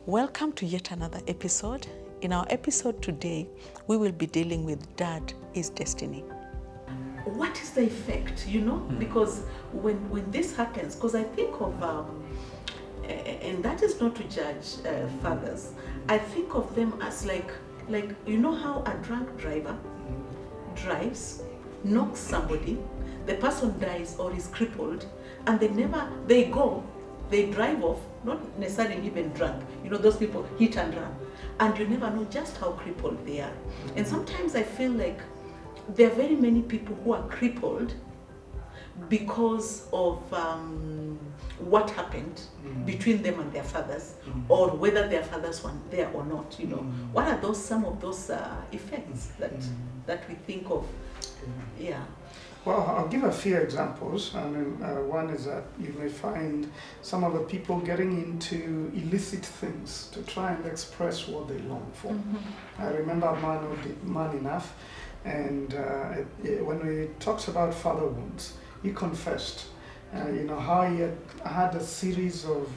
Welcome to yet another episode. In our episode today, we will be dealing with Dad is Destiny. What is the effect, Because when this happens, because I think of, and that is not to judge fathers, I think of them as like how a drunk driver drives, knocks somebody, the person dies or is crippled, and they drive off, not necessarily even drunk. Those people hit and run, and you never know just how crippled they are. And sometimes I feel like there are very many people who are crippled because of what happened between them and their fathers, or whether their fathers were there or not. What are some of those effects that we think of? Yeah. Well, I'll give a few examples. One is that you may find some of the people getting into illicit things to try and express what they long for. I remember a man who did Man Enough, and when he talks about father wounds, he confessed, how he had a series of,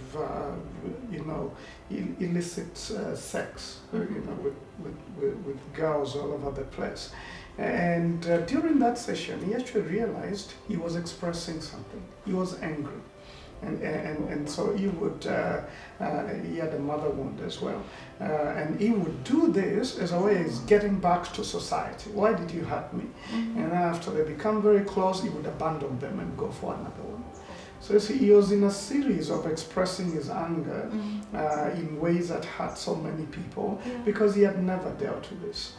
illicit sex, with girls all over the place. And during that session, he actually realized he was expressing something. He was angry. And so he would, he had a mother wound as well. And he would do this as a way of getting back to society. Why did you hurt me? And after they become very close, he would abandon them and go for another one. So you see, he was in a series of expressing his anger in ways that hurt so many people because he had never dealt with this.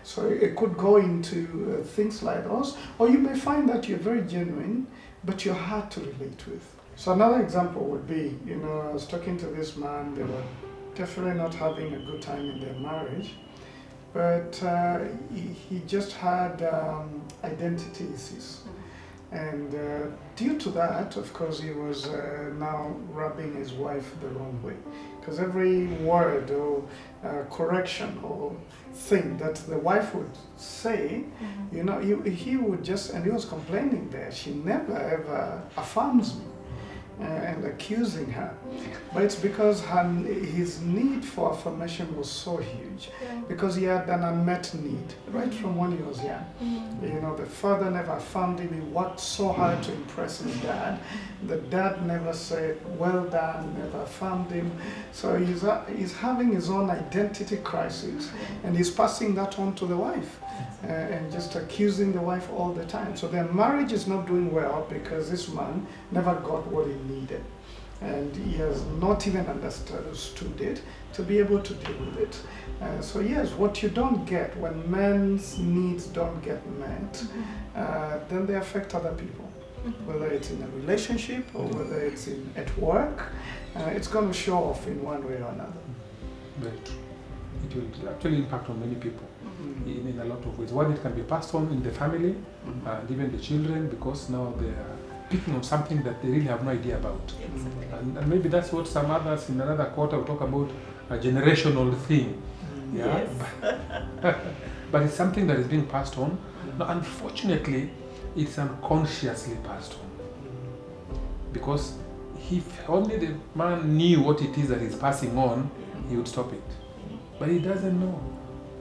So it could go into things like those, or you may find that you're very genuine, but you're hard to relate with. So another example would be, I was talking to this man, they were definitely not having a good time in their marriage, but he just had identity issues. And due to that, of course, he was now rubbing his wife the wrong way. Because every word or correction or thing that the wife would say, he would just, and he was complaining there, she never ever affirms me. And accusing her. But it's because his need for affirmation was so huge, because he had an unmet need right from when he was young. The father never affirmed him. He worked so hard to impress his dad. The dad never said, well done, never affirmed him. So he's having his own identity crisis, and he's passing that on to the wife. And just accusing the wife all the time. So their marriage is not doing well because this man never got what he needed. And he has not even understood it to be able to deal with it. So yes, what you don't get when men's needs don't get met, then they affect other people. Whether it's in a relationship or whether it's at work, it's going to show off in one way or another. But it will actually impact on many people. In a lot of ways. One, it can be passed on in the family and even the children, because now they are picking on something that they really have no idea about. And maybe that's what some others in another quarter will talk about, a generational thing. Yes. But it's something that is being passed on. Now, unfortunately, it's unconsciously passed on. Because if only the man knew what it is that he's passing on, he would stop it. But he doesn't know.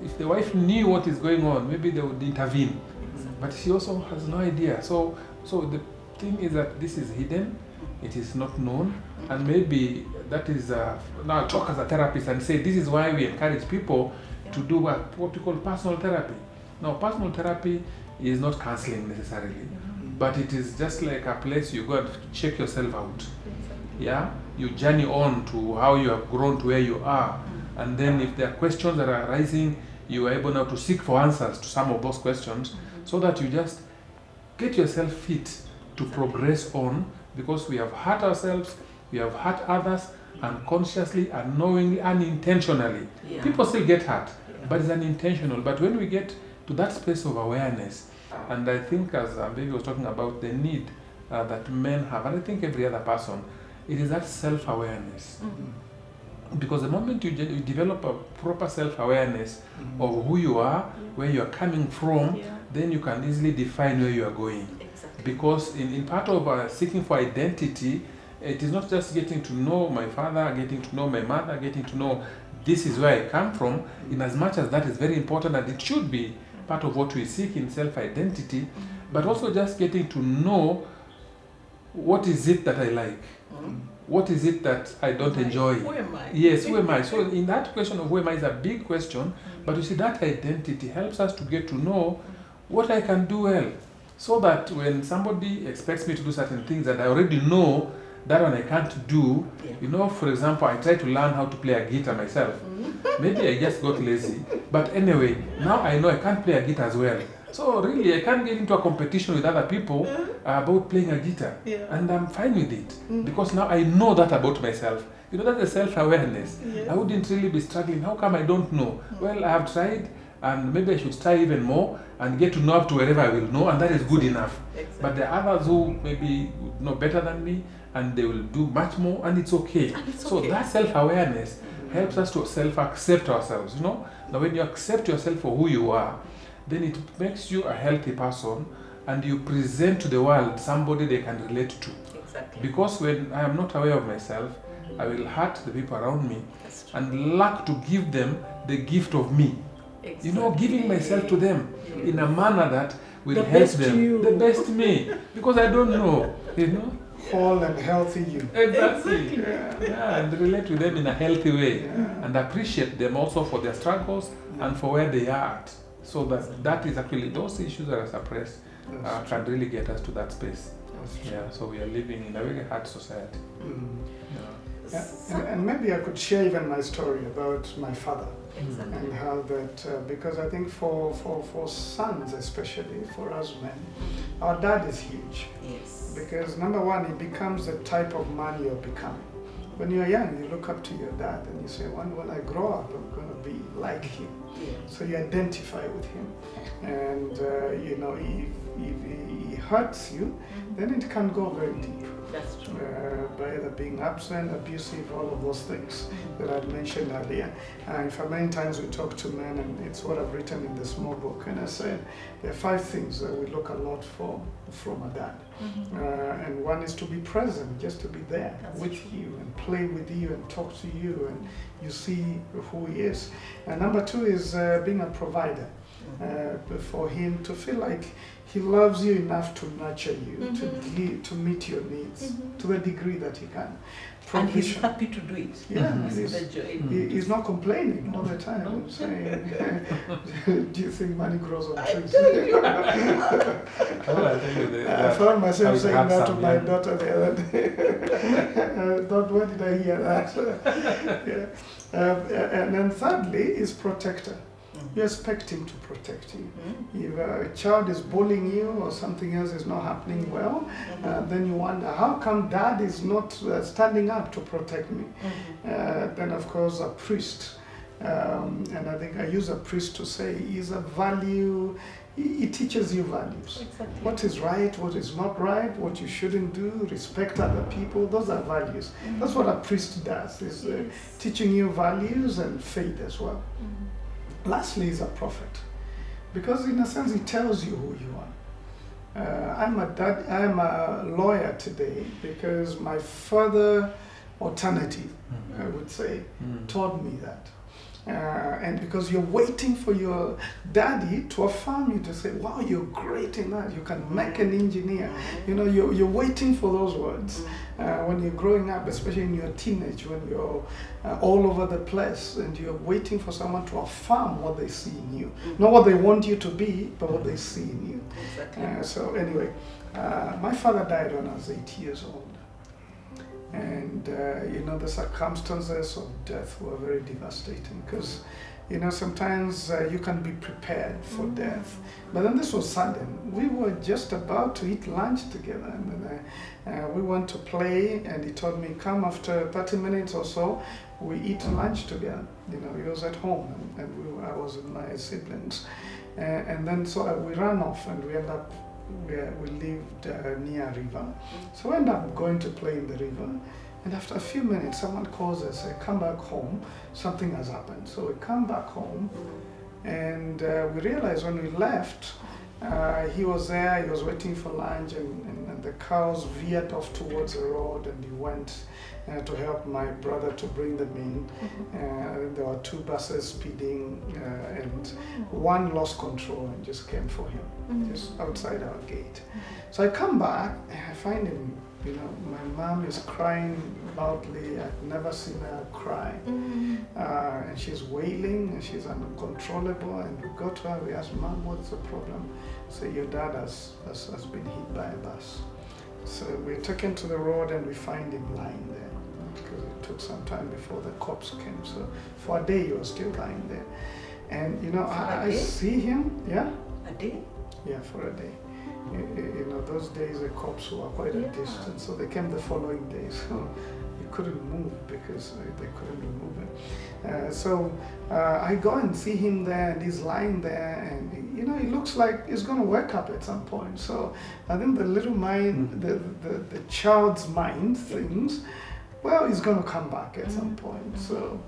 If the wife knew what is going on, maybe they would intervene. But she also has no idea. So the thing is that this is hidden, it is not known, and maybe that is, now I'll talk as a therapist and say this is why we encourage people to do what we call personal therapy. Now, personal therapy is not counseling necessarily, but it is just like a place you go and check yourself out. Yeah, you journey on to how you have grown to where you are. And then if there are questions that are arising, you are able now to seek for answers to some of those questions, so that you just get yourself fit to progress on, because we have hurt ourselves, we have hurt others, unconsciously, unknowingly, unintentionally. People still get hurt, but it's unintentional. But when we get to that space of awareness, and I think as Baby was talking about the need that men have, and I think every other person, it is that self-awareness. Because the moment you develop a proper self-awareness of who you are, where you are coming from, then you can easily define where you are going. Because in part of seeking for identity, it is not just getting to know my father, getting to know my mother, getting to know this is where I come from, in as much as that is very important and it should be part of what we seek in self-identity, but also just getting to know what is it that I like. What is it that I don't enjoy? Who am I? Yes, who am I? So in that question of who am I is a big question, but you see that identity helps us to get to know what I can do well, so that when somebody expects me to do certain things that I already know that one I can't do, you know, for example, I tried to learn how to play a guitar myself. Maybe I just got lazy, but anyway, now I know I can't play a guitar as well. So really, I can't get into a competition with other people about playing a guitar, and I'm fine with it because now I know that about myself. You know, that's a self-awareness. I wouldn't really be struggling. How come I don't know? Well, I have tried, and maybe I should try even more and get to know up to wherever I will know, and that is good enough. Exactly. But there are others who maybe know better than me, and they will do much more, and it's okay. So that self-awareness helps us to self-accept ourselves. You know, now when you accept yourself for who you are, then it makes you a healthy person, and you present to the world somebody they can relate to. Exactly. Because when I am not aware of myself, I will hurt the people around me and lack to give them the gift of me. Exactly. You know, giving myself to them in a manner that will The help best them. you. The best me. Because I don't know, you know. Whole and healthy you. Exactly. Yeah. Yeah, and relate to them in a healthy way. Yeah. And appreciate them also for their struggles and for where they are at. So that is actually, those issues that are suppressed can really get us to that space. Yeah, so we are living in a very hard society. And maybe I could share even my story about my father. Exactly. And how that, because I think for sons especially, for us men, our dad is huge. Yes. Because number one, he becomes the type of man you're becoming. When you're young, you look up to your dad and you say, when I grow up, I'm going to be like him. Yeah. So you identify with him. And, you know, if he hurts you, then it can go very deep. That's true. By either being absent, abusive, all of those things that I mentioned earlier. And for many times we talk to men, and it's what I've written in the small book, and I said there are 5 things that we look a lot for from a dad. And one is to be present, just to be there with you and play with you and talk to you, and you see who he is. And number 2 is being a provider. For him to feel like he loves you enough to nurture you, to meet your needs to the degree that he can. And he's happy to do it. Yeah, he's not complaining all the time. No. Saying, do you think money grows on trees? I found myself saying that to my daughter the other day. I thought, where did I hear that? And then thirdly is protector. You expect him to protect you. If a child is bullying you or something else is not happening well, then you wonder, how come dad is not standing up to protect me? Then of course a priest, and I think I use a priest to say, is a value. He teaches you values. Exactly. What is right, what is not right, what you shouldn't do, respect other people, those are values. That's what a priest does, is teaching you values and faith as well. Lastly is a prophet, because in a sense he tells you who you are. I'm a lawyer today because my further alternative, I would say, taught me that. And because you're waiting for your daddy to affirm you, to say, wow, you're great in that, you can make an engineer. You know, you're waiting for those words. When you're growing up, especially in your teenage, when you're all over the place and you're waiting for someone to affirm what they see in you. Not what they want you to be, but what they see in you. Exactly. So anyway, my father died when I was 8 years old. And you know, the circumstances of death were very devastating, because you know, sometimes you can be prepared for death, but then this was sudden. We were just about to eat lunch together, and then we went to play, and he told me, come after 30 minutes or so, we eat lunch together. You know, he was at home, and I was with my siblings, and then so we ran off, and we ended up, we lived near a river. So we ended up going to play in the river. And after a few minutes, someone calls us, say, come back home, something has happened. So we come back home, and we realized when we left, He was there, he was waiting for lunch, and the cows veered off towards the road, and he went to help my brother to bring them in. There were 2 buses speeding, and one lost control and just came for him, just outside our gate. So I come back and I find him, my mom is crying loudly. I've never seen her cry. And she's wailing and she's uncontrollable. And we go to her, we ask, Mom, what's the problem? So your dad has been hit by a bus. So we're taken to the road and we find him lying there, because it took some time before the cops came. So for a day he was still lying there. And I see him, yeah? A day? Yeah, for a day. Those days the cops were quite a distance, so they came the following day. So you couldn't move because they couldn't remove him. So I go and see him there, and he's lying there, and he looks like he's going to wake up at some point. So I think the little mind, the child's mind thinks, well, he's going to come back at some point. So,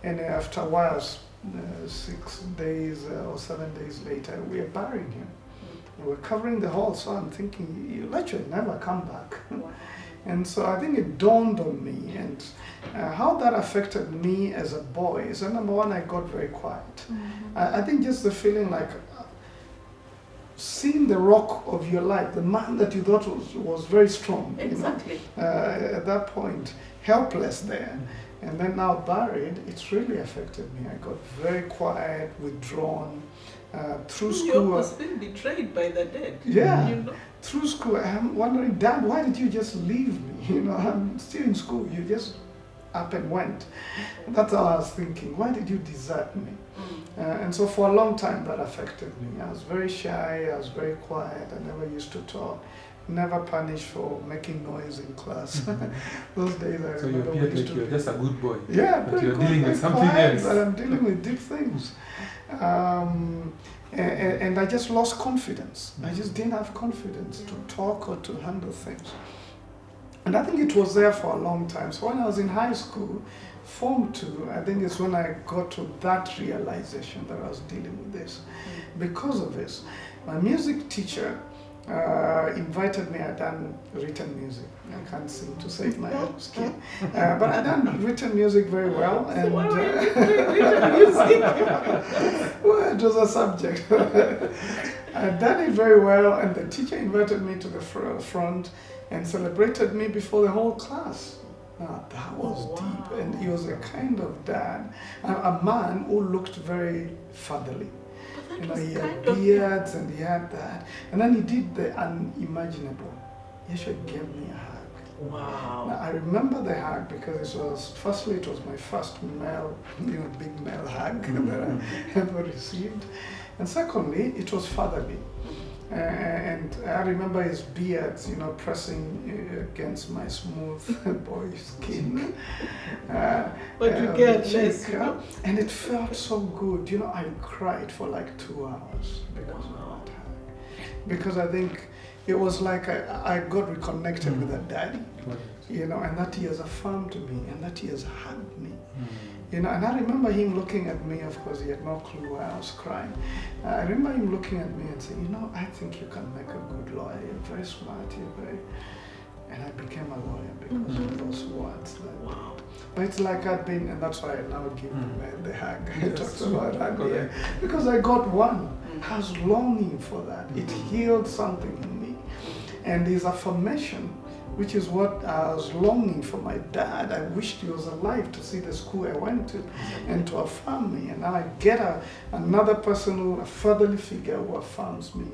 and after a while, 6 days or 7 days later, we are burying him. We're covering the hole, so I'm thinking, you'll actually never come back. And so I think it dawned on me, and how that affected me as a boy. So number one, I got very quiet. I think just the feeling like seeing the rock of your life, the man that you thought was very strong. Exactly. At that point, helpless there. And then now buried, it's really affected me. I got very quiet, withdrawn. Through school, you almost been betrayed by the dead. Yeah. Through school, I'm wondering, Dad, why did you just leave me? I'm still in school. You just up and went. That's how I was thinking. Why did you desert me? And so for a long time, that affected me. I was very shy. I was very quiet. I never used to talk. Never punished for making noise in class. Those days, I so you appeared like you're just a good boy. Yeah, but you're dealing with something else. But I'm dealing with deep things. And I just lost confidence. I just didn't have confidence to talk or to handle things. And I think it was there for a long time. So when I was in high school, Form 2, I think is when I got to that realization that I was dealing with this. Because of this, my music teacher invited me. I'd done written music. I can't sing to save my skin, but I'd done written music very well. And why were you doing written music? Well, it was a subject. I'd done it very well, and the teacher invited me to the front and celebrated me before the whole class. Now, that was deep, and he was a kind of dad, a man who looked very fatherly. He had beards and he had that. And then he did the unimaginable. He actually gave me a hug. Wow. Now, I remember the hug because firstly, it was my first male, big male hug that I ever received. And secondly, it was fatherly. And I remember his beards, pressing against my smooth boy skin. But you get less, And it felt so good. I cried for like 2 hours because of that hug. Because I think it was like I got reconnected with a daddy, and that he has affirmed me and that he has hugged me. And I remember him looking at me. Of course, he had no clue why I was crying. I remember him looking at me and saying, I think you can make a good lawyer. You're very smart. And I became a lawyer because of those words. Wow. But it's like I'd been, and that's why I now give the hug. I talked about that here. Because I got one. I was longing for that. It healed something in me. And his affirmation, which is what I was longing for my dad. I wished he was alive to see the school I went to and to affirm me. And now I get another person, a fatherly figure who affirms me.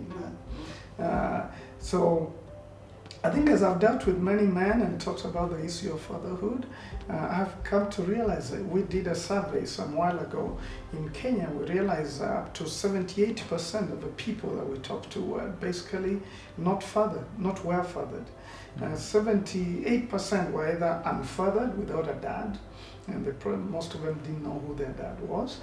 So I think as I've dealt with many men and talked about the issue of fatherhood, I've come to realize that we did a survey some while ago in Kenya. We realized up to 78% of the people that we talked to were basically not fathered, not well fathered. 78% were either unfathered without a dad, and most of them didn't know who their dad was.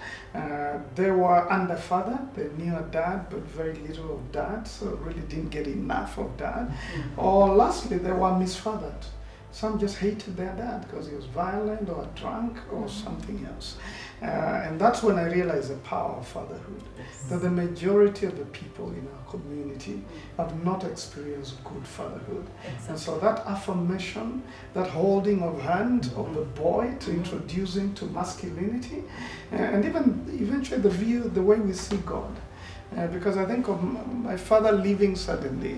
They were underfathered, they knew a dad but very little of dad, so really didn't get enough of dad. Or lastly, they were misfathered, Some just hated their dad because he was violent or drunk or something else. And that's when I realized the power of fatherhood. That the majority of the people in our community have not experienced good fatherhood. And so that affirmation, that holding of hand of the boy to introduce him to masculinity, and even eventually the way we see God. Because I think of my father leaving suddenly,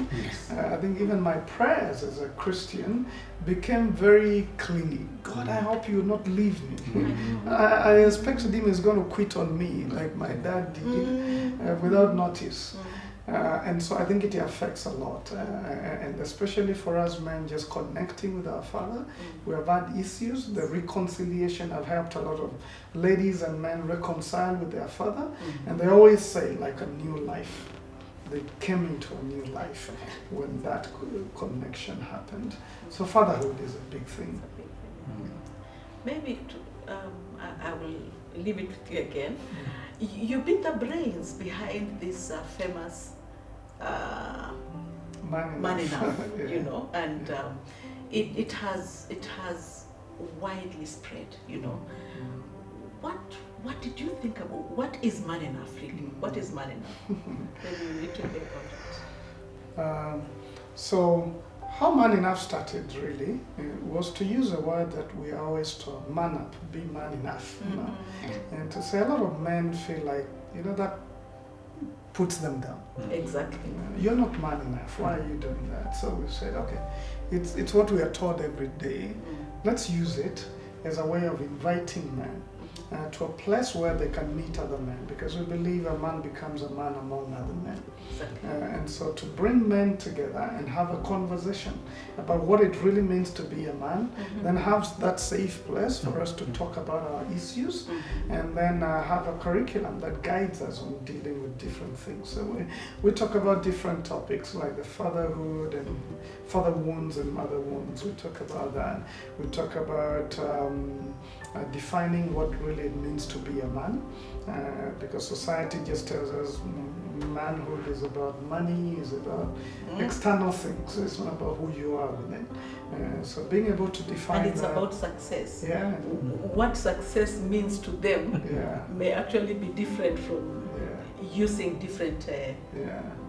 I think even my prayers as a Christian became very clingy. God, I hope you will not leave me. I expected him is going to quit on me like my dad did without notice. And so I think it affects a lot, and especially for us men just connecting with our father. We have had issues. The reconciliation have helped a lot of ladies and men reconcile with their father, and they always say like a new life. They came into a new life when that connection happened. So fatherhood is a big thing. Maybe I will leave it with you again. You beat the brains behind this famous Man Enough, Yeah. you know, and it has widely spread, you know. What did you think about what is Man Enough really? What is Man Enough? Maybe you need to think about it. So how Man Enough started really was to use a word that we always taught, man up, be man enough, you know. And to say a lot of men feel like, you know, that puts them down. Exactly. You're not man enough, why are you doing that? So we said, okay, it's what we are taught every day. Let's use it as a way of inviting men to a place where they can meet other men, because we believe a man becomes a man among other men. Exactly. And so to bring men together and have a conversation about what it really means to be a man, then have that safe place for us to talk about our issues, and then have a curriculum that guides us on dealing with different things. So we talk about different topics like the fatherhood and father wounds and mother wounds. We talk about that. We talk about defining what really it means to be a man, because society just tells us manhood is about money, is about external things. It's not about who you are within. So being able to define And it's that, about success. yeah, What success means to them yeah, may actually be different from using different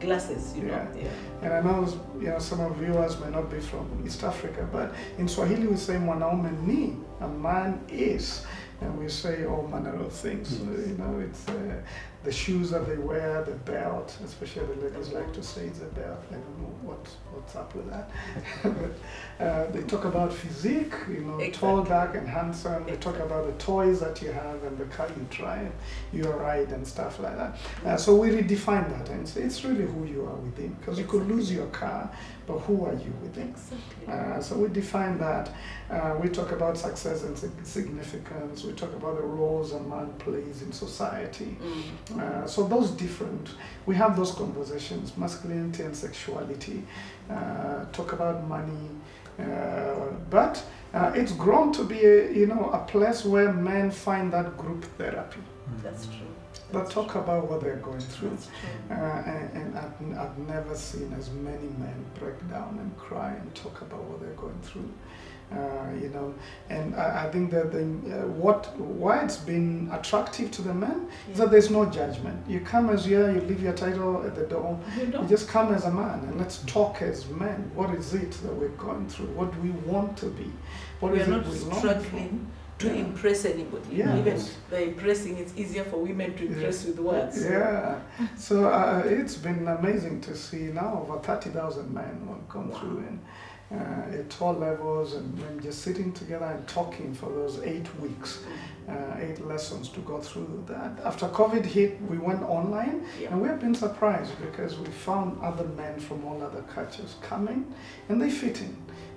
glasses, you know. Yeah. And I know, you know, some of viewers may not be from East Africa, but in Swahili we say mwanaume ni, a man is, and we say all manner of things. You know, it's the shoes that they wear, the belt, especially the ladies like to say it's a belt. I don't know what's up with that. But they talk about physique, you know, tall, dark, and handsome. They talk about the toys that you have and the car you drive, your ride, and stuff like that. So we redefine that and say it's really who you are within, because you could lose your car, but who are you within? Exactly. So we define that. We talk about success and significance. We talk about the roles a man plays in society. So those different, we have those conversations, masculinity and sexuality, talk about money, but it's grown to be a place where men find that group therapy. That's true. That talk about what they're going through. That's true. And I've never seen as many men break down and cry and talk about what they're going through. You know, and I think that why it's been attractive to the men is that there's no judgment. You come as you are, you leave your title at the door, you just come as a man and let's talk as men. What is it that we're going through? What do we want to be? What We is are it not we long struggling to impress anybody. Yeah. Even the impressing, it's easier for women to impress with words. Yeah, so it's been amazing to see now over 30,000 men who have come through and at all levels, and when just sitting together and talking for those 8 weeks, 8 lessons to go through that. After COVID hit, we went online, and we have been surprised because we found other men from all other cultures coming, and they fit in.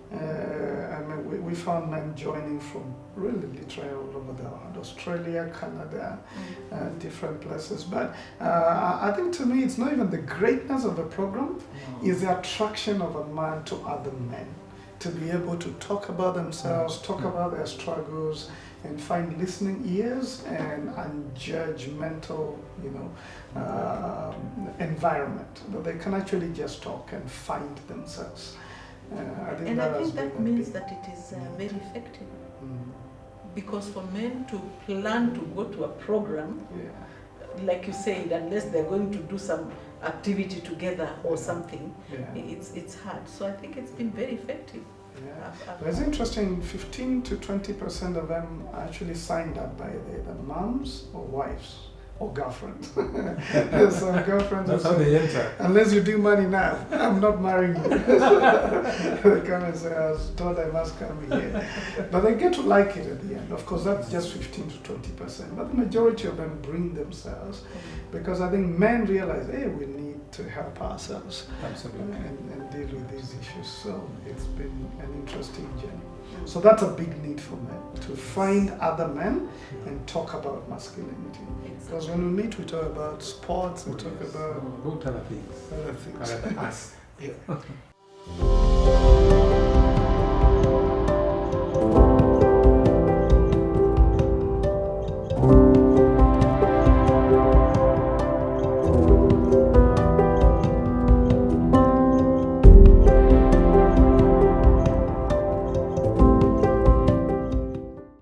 I mean, we found men joining from really literally all over the world, Australia, Canada, different places. But I think to me, it's not even the greatness of the program, it's the attraction of a man to other men, to be able to talk about themselves, talk about their struggles, and find listening ears and unjudgmental, environment that they can actually just talk and find themselves. I think And that I has think that been a means big- that it is very effective. Mm. Because for men to plan to go to a program, Yeah. like you said, unless they're going to do some activity together or something, Yeah. it's hard. So I think it's been very effective. Yeah. But it's interesting, 15 to 20% of them actually signed up by either moms or wives or girlfriends. Some girlfriends That's will how say, they enter. unless you do money now, I'm not marrying you. They come and say, I was told I must come here. But they get to like it at the end. Of course, that's just 15 to 20%. But the majority of them bring themselves because I think men realize, hey, we need to help ourselves Absolutely. and deal with these issues. So it's been an interesting journey. So that's a big need for men, to find other men and talk about masculinity. Because when we meet, we talk about sports, we talk about other things. other things. Other us. Yeah.